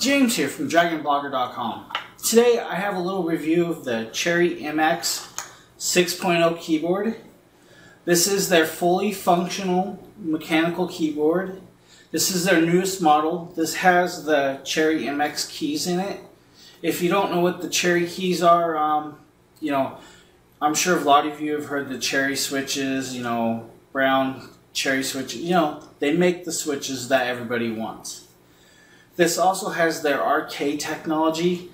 James here from DragonBlogger.com. Today I have a little review of the Cherry MX 6.0 keyboard. This is their fully functional mechanical keyboard. This is their newest model. This has the Cherry MX keys in it. If you don't know what the Cherry keys are, I'm sure a lot of you have heard the Cherry switches, brown Cherry switches. They make the switches that everybody wants. This also has their RK technology,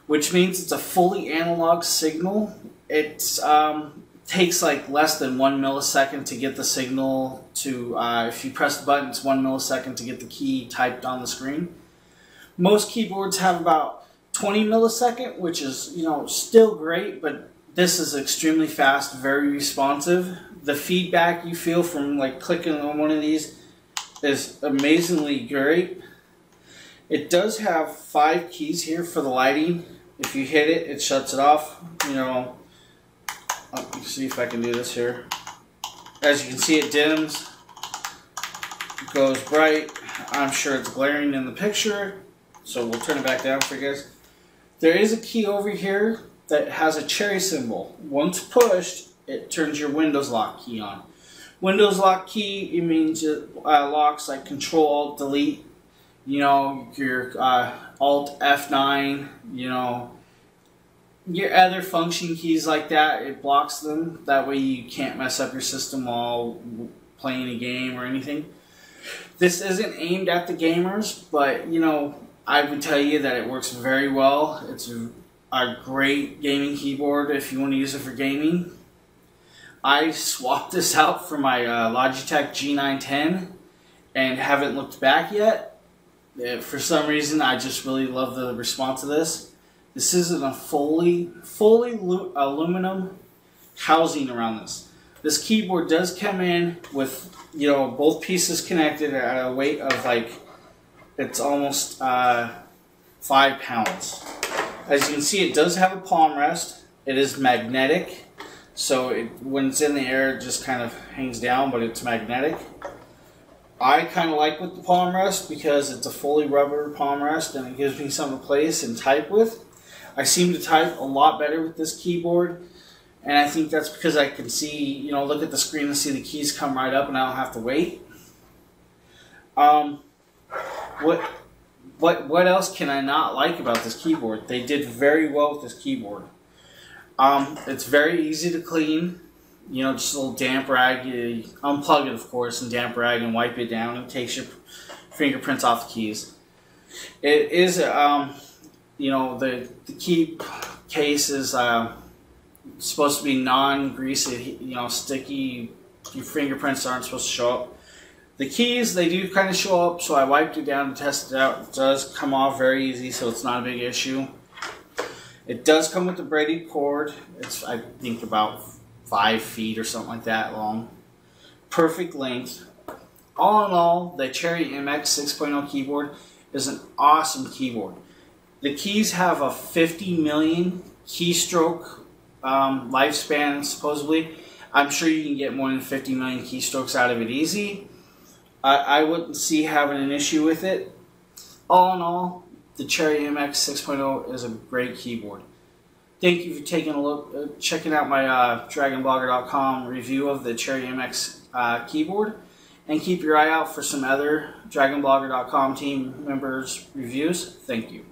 which means it's a fully analog signal. It takes like less than 1 millisecond to get the signal to, if you press the button, it's 1 millisecond to get the key typed on the screen. Most keyboards have about 20 millisecond, which is, still great, but this is extremely fast, very responsive. The feedback you feel from like clicking on one of these is amazingly great. It does have 5 keys here for the lighting. If you hit it, it shuts it off. Let me see if I can do this here. As you can see, it dims, goes bright. I'm sure it's glaring in the picture, so we'll turn it back down for you guys. There is a key over here that has a cherry symbol. Once pushed, it turns your Windows lock key on. Windows lock key, it means it locks like Control Alt Delete. Your Alt F9, your other function keys like that, it blocks them. That way you can't mess up your system while playing a game or anything. This isn't aimed at the gamers, but I would tell you that it works very well. It's a great gaming keyboard if you want to use it for gaming. I swapped this out for my Logitech G910 and haven't looked back yet. For some reason, I just really love the response of this. This isn't a fully aluminum housing around this. This keyboard does come in with, both pieces connected at a weight of it's almost 5 pounds. As you can see, it does have a palm rest. It is magnetic, so when it's in the air, it just kind of hangs down, but it's magnetic. I kind of like with the palm rest because it's a fully rubber palm rest and it gives me something to place and type with. I seem to type a lot better with this keyboard, and I think that's because I can see, look at the screen and see the keys come right up and I don't have to wait. What else can I not like about this keyboard? They did very well with this keyboard. It's very easy to clean. Just a little damp rag. You unplug it, of course, and damp rag and wipe it down. It takes your fingerprints off the keys. It is, the key case is supposed to be non-greasy, sticky. Your fingerprints aren't supposed to show up. The keys, they do kind of show up, so I wiped it down to test it out. It does come off very easy, so it's not a big issue. It does come with the braided cord. It's, I think, about 5 feet or something like that long. Perfect length. All in all, the Cherry MX 6.0 keyboard is an awesome keyboard. The keys have a 50 million keystroke lifespan, supposedly. I'm sure you can get more than 50 million keystrokes out of it easy. I wouldn't see having an issue with it. All in all, the Cherry MX 6.0 is a great keyboard. Thank you for taking a look, checking out my DragonBlogger.com review of the Cherry MX keyboard, and keep your eye out for some other DragonBlogger.com team members' reviews. Thank you.